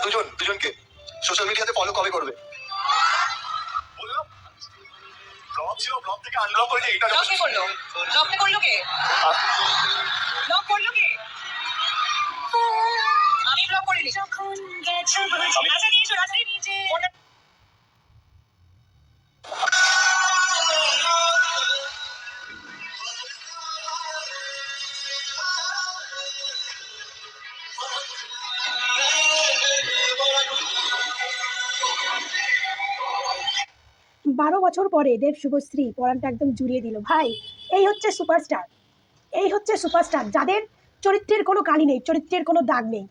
দুজনকে সোশ্যাল মিডিয়াতে ফলো কবে করবে? বললাম ব্লগ ছিল, ব্লগ থেকে আনব্লক করে দিয়ে এটা ব্লক কে করলো? ব্লকটা করলো কে? ব্লক করলো কে? আমি ব্লক করিনি। আচ্ছা নিয়েছো রাত্রি নিয়েছে। 12 বছর পরে দেব শুভশ্রী পরাণটা একদম জুড়িয়ে দিল ভাই। এই হচ্ছে সুপারস্টার, এই হচ্ছে সুপারস্টার যাদের চরিত্রের কোনো কালি নেই, চরিত্রের কোনো দাগ নেই।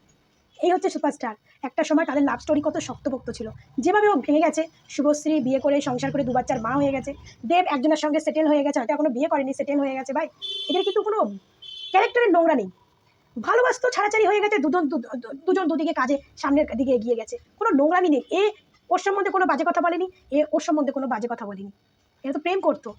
এই হচ্ছে সুপারস্টার। একটা সময় তাদের লাভ স্টোরি কত শক্তপোক্ত ছিল, যেভাবে ও ভেঙে গেছে। শুভশ্রী বিয়ে করে সংসার করে 2 বাচ্চার মা হয়ে গেছে। দেব একজনের সঙ্গে সেটেল হয়ে গেছে, হয়তো এখনো বিয়ে করেনি, সেটেল হয়ে গেছে। ভাই এদের কিন্তু কোনো ক্যারেক্টারের নোংরা নেই। ভালোবাসতো, ছাড়াছাড়ি হয়ে গেছে, দুজন দুদিকে কাজে সামনের দিকে এগিয়ে গেছে, কোনো নোংরামি নেই। এ ওর সম্বন্ধে কোনো বাজে কথা বলেনি, এ ওর সম্বন্ধে কোনো বাজে কথা বলেনি। এরা তো প্রেম করতো।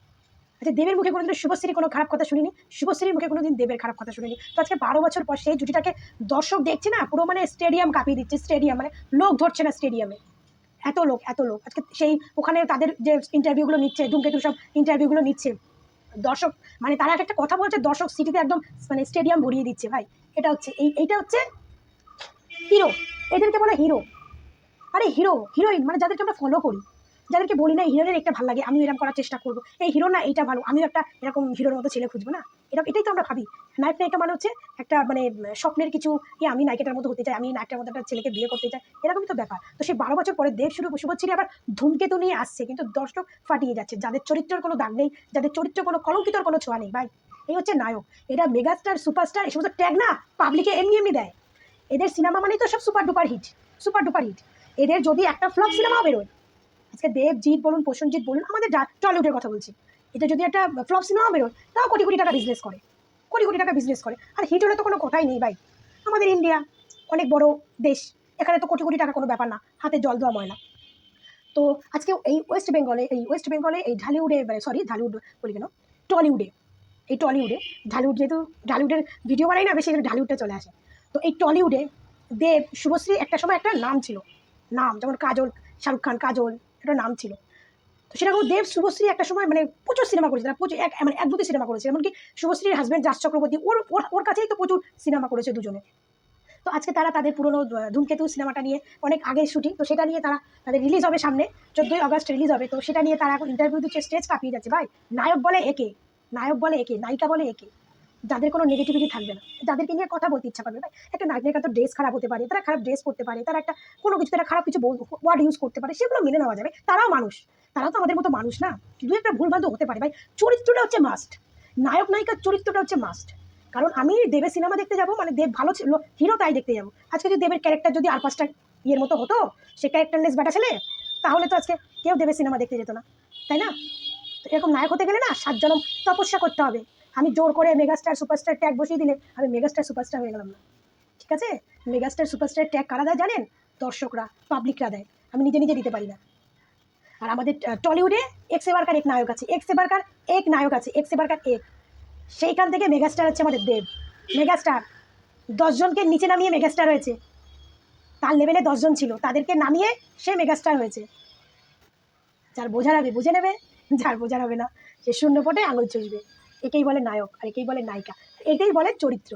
আচ্ছা দেবের মুখে কোনোদিন শুভশ্রীর কোনো খারাপ কথা শুনিনি, শুভশ্রীর মুখে কোনোদিন দেবের খারাপ কথা শুনিনি। তো আজকে 12 বছর পর সেই জুটিটাকে দর্শক দেখছে না, পুরো মানে স্টেডিয়াম কাঁপিয়ে দিচ্ছে। স্টেডিয়াম মানে লোক ধরছে না স্টেডিয়ামে, এত লোক এত লোক। আজকে সেই ওখানে তাদের যে ইন্টারভিউগুলো নিচ্ছে, ধূমকেতু সব ইন্টারভিউগুলো নিচ্ছে, দর্শক মানে তারা একটা কথা বলছে, দর্শক সিটিতে একদম মানে স্টেডিয়াম ভরিয়ে দিচ্ছে। ভাই এটা হচ্ছে এইটা হচ্ছে হিরো, এদেরকে বলে হিরো। আরে হিরো হিরোইন মানে যাদেরকে আমরা ফলো করি, যাদেরকে বলি না হিরোইনের একটা ভালো লাগে, আমিও এরকম করার চেষ্টা করবো, এই হিরো না এইটা ভালো, আমিও একটা এরকম হিরোর মতো ছেলে খুঁজবো না। এটাই তো আমরা ভাবি। নায়ক নায়িকা মানে হচ্ছে একটা মানে স্বপ্নের কিছু, আমি নায়িকাটার মতো হতে চাই, আমি নায়কটার মতো একটা ছেলেকে বিয়ে করতে চাই, এরকমই তো ব্যাপার। তো সেই 12 বছর পরে দেব শুভশ্রী আবার ধূমকেতু নিয়ে আসছে, কিন্তু দর্শক ফাটিয়ে যাচ্ছে, যাদের চরিত্রের কোনো দাগ নেই, যাদের চরিত্রে কোনো কলঙ্কিতর কোনো ছোঁয়া নেই। ভাই এই হচ্ছে নায়ক। এরা মেগাস্টার সুপারস্টার এই সমস্ত ট্যাগ না পাবলিকে এমনি দেয়। এদের সিনেমা মানেই তো সব super duper hit, super duper hit. এদের যদি একটা ফ্লপ সিনেমাও বেরোয়, আজকে দেবজিৎ বলুন, প্রসেনজিৎ বলুন, আমাদের টলিউডের কথা বলছি, এটা যদি একটা ফ্লপ সিনেমাও বেরোয়, তাও কোটি কোটি টাকা বিজনেস করে, কোটি কোটি টাকা বিজনেস করে। আর হিট হলে তো কোনো কথাই নেই ভাই। আমাদের ইন্ডিয়া অনেক বড় দেশ, এখানে তো কোটি কোটি টাকা কোনো ব্যাপার না, হাতে জল দেওয়া ময়না। তো আজকে এই ওয়েস্ট বেঙ্গলে এই ঢালিউডে, সরি ঢালিউড বলি কেন, টলিউডে, এই টলিউডে ঢালিউড, যেহেতু ঢালিউডের ভিডিও বানাই না বেশি, ঢালিউডটা চলে আসে। তো এই টলিউডে দেব শুভশ্রী একটা সময় একটা নাম ছিল, নাম যেমন কাজল, শাহরুখ খান, কাজল একটা নাম ছিল। তো সেরকম দেব শুভশ্রী একটা সময় মানে প্রচুর সিনেমা করেছে, তারা প্রচুর মানে এক দুটি সিনেমা করেছে, এমনকি শুভশ্রীর হাজব্যান্ড জাস চক্রবর্তী ওর কাছেই তো প্রচুর সিনেমা করেছে দুজনে। তো আজকে তারা তাদের পুরনো ধূমকেতু সিনেমাটা নিয়ে অনেক আগে শুটিং, তো সেটা নিয়ে তারা তাদের রিলিজ হবে সামনে, 14ই আগস্ট রিলিজ হবে। তো সেটা নিয়ে তারা এখন ইন্টারভিউ দিচ্ছে, স্টেজ কাঁপিয়ে যাচ্ছে। ভাই নায়ক বলে একে, নায়ক বলে একে, নায়িকা বলে একে, যাদের কোনো নেগেটিভিটি থাকবে না, যাদেরকে নিয়ে কথা বলতে ইচ্ছা করবে। ভাই একটা নায়িকা তো ড্রেস খারাপ হতে পারে, তারা খারাপ ড্রেস করতে পারে, তারা একটা কোনো কিছু তারা খারাপ কিছু ওয়ার্ড ইউজ করতে পারে, সেগুলো মেনে নেওয়া যাবে, তারাও মানুষ, তারাও তো আমাদের মতো মানুষ না, দু একটা ভুলভ্রান্ত হতে পারে। ভাই চরিত্রটা হচ্ছে মাস্ট, নায়ক নায়িকার চরিত্রটা হচ্ছে মাস্ট। কারণ আমি দেবের সিনেমা দেখতে যাবো মানে দেব ভালো ছিল হিরো, তাই দেখতে যাবো। আজকে যদি দেবের ক্যারেক্টার যদি আর 5টা ইয়ের মতো হতো, সে ক্যারেক্টারলেস বেটা ছেলে, তাহলে তো আজকে কেউ দেবের সিনেমা দেখতে যেত না, তাই না? তো এরকম নায়ক হতে গেলে না 7 জনম তপস্যা করতে হবে। আমি জোর করে মেগাস্টার সুপারস্টার ট্যাগ বসিয়ে দিলে আমি মেগাস্টার সুপারস্টার হয়ে গেলাম না, ঠিক আছে? মেগাস্টার সুপারস্টার ট্যাগ কারা দেয় জানেন? দর্শকরা, পাবলিকরা দেয়, আমি নিজে নিজে দিতে পারি না। আর আমাদের টলিউডে এক সে বারকার এক নায়ক আছে, এক সে বারকার এক নায়ক আছে, এক সে বারকার এক। সেইখান থেকে মেগাস্টার হচ্ছে আমাদের দেব, মেগাস্টার। 10 জনকে নিচে নামিয়ে মেগাস্টার হয়েছে, তার লেভেলে 10 জন ছিল, তাদেরকে নামিয়ে সে মেগাস্টার হয়েছে। যার বোঝার হবে বুঝে নেবে, যার বোঝার হবে না সে শূন্য পটে আঙুল চুষবে। একেই বলে নায়ক, আর একেই বলে নায়িকা, এটাই বলে চরিত্র,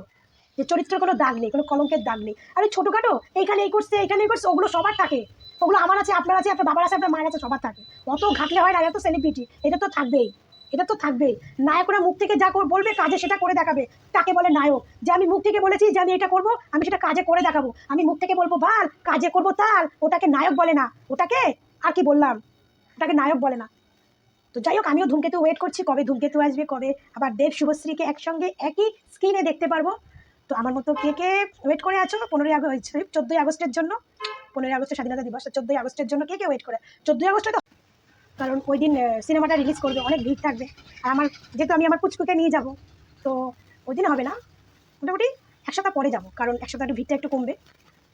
যে চরিত্রের কোনো দাগ নেই, কোনো কলঙ্কের দাগ নেই। আরে ছোটোখাটো এইখানে এই করছে, এইখানে এই করছে, ওগুলো সবার থাকে, ওগুলো আমার আছে, আপনার আছে, আপনার বাবার আছে, আপনার মায়ের আছে, সবার থাকে। অত ঘাটলে হয় না, এত সেলিব্রিটি, এটা তো থাকবেই, এটা তো থাকবেই। নায়করা মুখ থেকে যা বলবে কাজে সেটা করে দেখাবে, তাকে বলে নায়ক। যে আমি মুখ থেকে বলেছি যে আমি এটা করবো, আমি সেটা কাজে করে দেখাবো। আমি মুখ থেকে বলবো ভাল, কাজে করবো তাল, ওটাকে নায়ক বলে না, ওটাকে আর কি বললাম, ওটাকে নায়ক বলে না। তো যাই হোক, আমিও ধূমকেতু ওয়েট করছি, কবে ধূমকেতু আসবে, কবে আবার দেব শুভশ্রীকে একসঙ্গে একই স্ক্রিনে দেখতে পারবো। তো আমার মতো কে কে ওয়েট করে আছো 15ই আগস্ট 14ই আগস্টের জন্য, 15ই আগস্টের স্বাধীনতা দিবস, 14ই আগস্টের জন্য কে কে ওয়েট করে? 14ই আগস্টে তো, কারণ ওই দিন সিনেমাটা রিলিজ করবে, অনেক ভিড় থাকবে। আর আমার যেহেতু আমি আমার পুচকুকে নিয়ে যাব, তো ওই দিন হবে না, মোটামুটি 1 সপ্তাহ পরে যাবো, কারণ 1 সপ্তাহ একটু ভিড়টা একটু কমবে,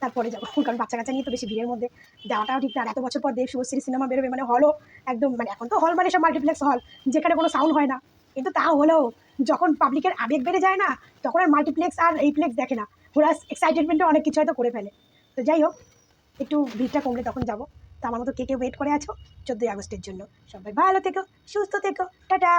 তারপরে যাবো। কারণ বাচ্চা কাচ্চা নিয়ে তো বেশি ভিড়ের মধ্যে যাওয়াটাও ঠিক না। আর এত বছর পর দেব শুভশ্রী সিনেমা বেরোবে মানে হলও একদম, মানে এখন তো হল মানে সব মাল্টিপ্লেক্স হল, যেখানে কোনো সাউন্ড হয় না, কিন্তু তাও হলেও যখন পাবলিকের আবেগ বেড়ে যায় না, তখন আর মাল্টিপ্লেক্স আর এই প্লেক্স দেখে না, ওরা এক্সাইটেডমেন্টে অনেক কিছু হয়তো করে ফেলে। তো যাই হোক, একটু ভিড়টা কমলে তখন যাব। তো আমার মতো কে কে ওয়েট করে আছো 14ই আগস্টের জন্য? সবাই ভালো থেকো, সুস্থ থেকো, টাটা।